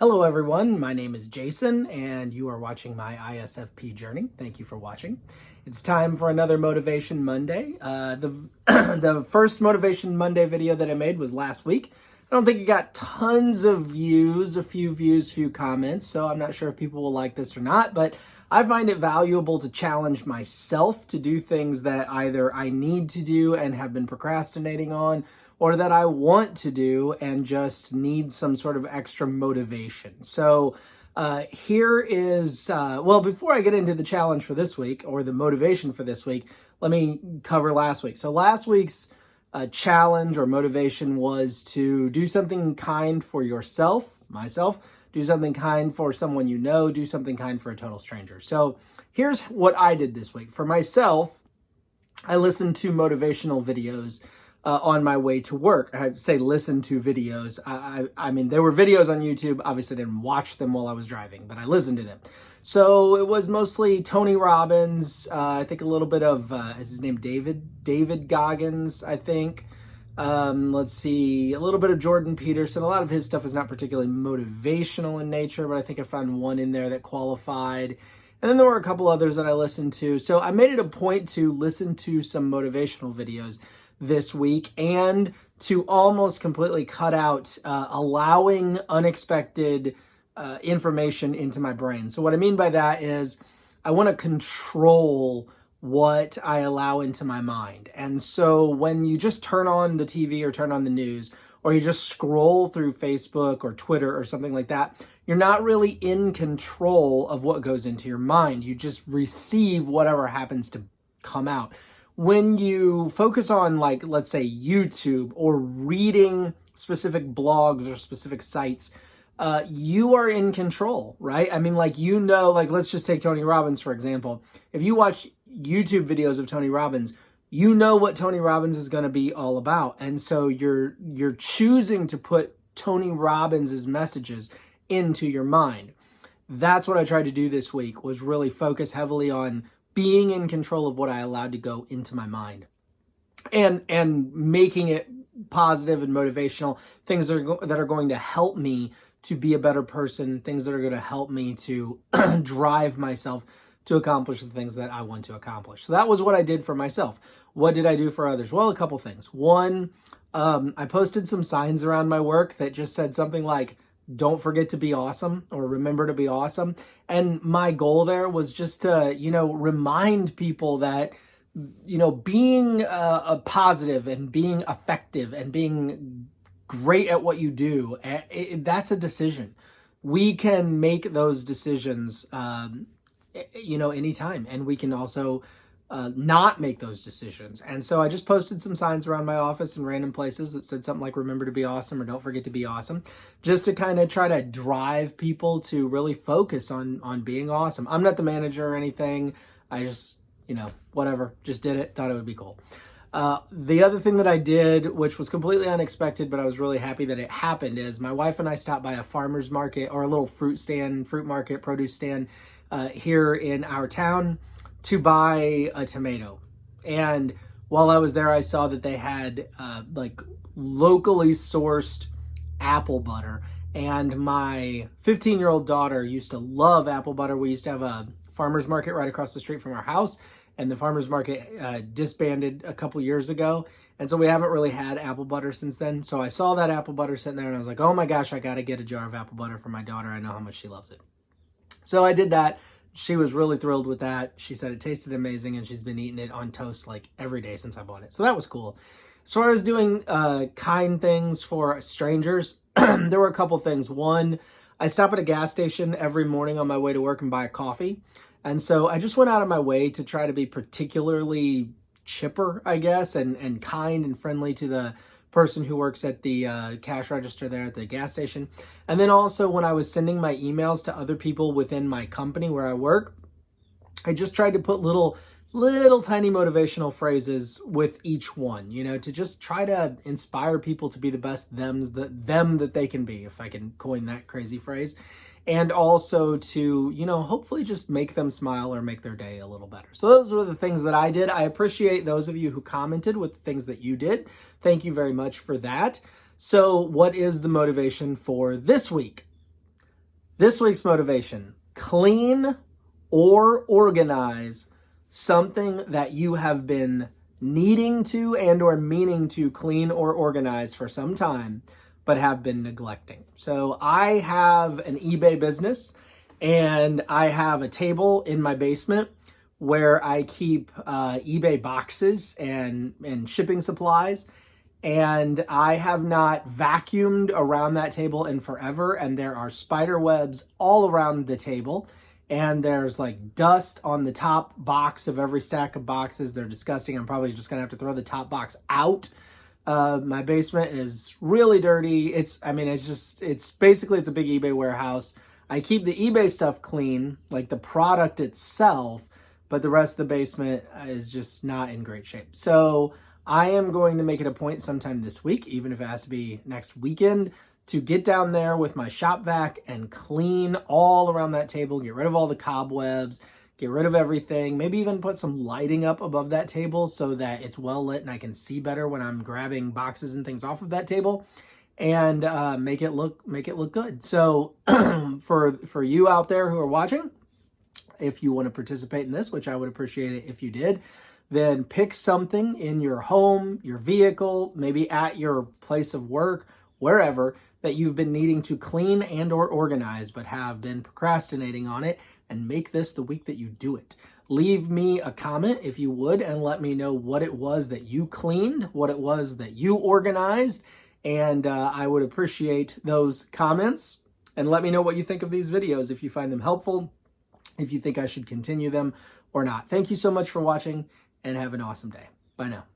Hello everyone, my name is Jason and you are watching my ISFP journey. Thank you for watching. It's time for another Motivation Monday. The first Motivation Monday video that I made was last week. I don't think it got tons of views, few comments, so I'm not sure if people will like this or not, but I find it valuable to challenge myself to do things that either I need to do and have been procrastinating on, or that I want to do and just need some sort of extra motivation. So here is, before I get into the challenge for this week or the motivation for this week, let me cover last week. So last week's challenge or motivation was to do something kind for yourself, myself, do something kind for someone you know, do something kind for a total stranger. So here's what I did this week. For myself, I listened to motivational videos on my way to work. I say listen to videos. I mean, there were videos on YouTube. Obviously, I didn't watch them while I was driving, but I listened to them. So it was mostly Tony Robbins. I think a little bit of, is his name David Goggins, I think. Let's see, a little bit of Jordan Peterson. A lot of his stuff is not particularly motivational in nature, but I think I found one in there that qualified. And then there were a couple others that I listened to. So I made it a point to listen to some motivational videos this week and to almost completely cut out allowing unexpected information into my brain. So what I mean by that is I want to control what I allow into my mind. And so when you just turn on the TV or turn on the news, or you just scroll through Facebook or Twitter or something like that, you're not really in control of what goes into your mind. You just receive whatever happens to come out. When you focus on, like, let's say YouTube or reading specific blogs or specific sites, you are in control, right? I mean, like, let's just take Tony Robbins, for example. If you watch YouTube videos of Tony Robbins, you know what Tony Robbins is going to be all about. And so you're choosing to put Tony Robbins' messages into your mind. That's what I tried to do this week, was really focus heavily on being in control of what I allowed to go into my mind and making it positive and motivational, things that are going to help me to be a better person, things that are going to help me to drive myself to accomplish the things that I want to accomplish. So that was what I did for myself. What did I do for others? Well, a couple things. One, I posted some signs around my work that just said something like, "Don't forget to be awesome," or "Remember to be awesome." And my goal there was just to, remind people that, being a positive and being effective and being great at what you do, that's a decision. We can make those decisions, anytime. And we can also not make those decisions. And so I just posted some signs around my office in random places that said something like "Remember to be awesome" or "Don't forget to be awesome," just to kind of try to drive people to really focus on being awesome. I'm not the manager or anything. I just, whatever, just did it. Thought it would be cool. The other thing that I did, which was completely unexpected, but I was really happy that it happened, is my wife and I stopped by a farmer's market, or a little fruit market, produce stand here in our town, to buy a tomato. And while I was there, I saw that they had locally sourced apple butter. And my 15-year-old daughter used to love apple butter. We used to have a farmer's market right across the street from our house, and the farmer's market disbanded a couple years ago. And so we haven't really had apple butter since then. So I saw that apple butter sitting there and I was like, oh my gosh, I got to get a jar of apple butter for my daughter. I know how much she loves it. So I did that. She was really thrilled with that. She said it tasted amazing, and she's been eating it on toast like every day since I bought it. So that was cool. As far as doing kind things for strangers, there were a couple things. One, I stop at a gas station every morning on my way to work and buy a coffee. And so I just went out of my way to try to be particularly chipper, I guess, and kind and friendly to the person who works at the cash register there at the gas station. And then also when I was sending my emails to other people within my company where I work, I just tried to put little tiny motivational phrases with each one, to just try to inspire people to be the best them that they can be, if I can coin that crazy phrase. And also to, hopefully just make them smile or make their day a little better. So those were the things that I did. I appreciate those of you who commented with the things that you did. Thank you very much for that. So what is the motivation for this week? This week's motivation: clean or organize something that you have been needing to and or meaning to clean or organize for some time, but have been neglecting. So I have an eBay business, and I have a table in my basement where I keep eBay boxes and shipping supplies. And I have not vacuumed around that table in forever, and there are spider webs all around the table, and there's like dust on the top box of every stack of boxes. They're disgusting. I'm probably just gonna have to throw the top box out. My basement is really dirty. It's basically a big eBay warehouse. I keep the eBay stuff clean, like the product itself, but the rest of the basement is just not in great shape. So I am going to make it a point sometime this week, even if it has to be next weekend, to get down there with my shop vac and clean all around that table, get rid of all the cobwebs, get rid of everything, maybe even put some lighting up above that table so that it's well lit and I can see better when I'm grabbing boxes and things off of that table, and make it look good. So for you out there who are watching, if you want to participate in this, which I would appreciate it if you did, then pick something in your home, your vehicle, maybe at your place of work, wherever, that you've been needing to clean and or organize, but have been procrastinating on it, and make this the week that you do it. Leave me a comment if you would, and let me know what it was that you cleaned, what it was that you organized, and I would appreciate those comments. And let me know what you think of these videos, if you find them helpful, if you think I should continue them or not. Thank you so much for watching, and have an awesome day. Bye now.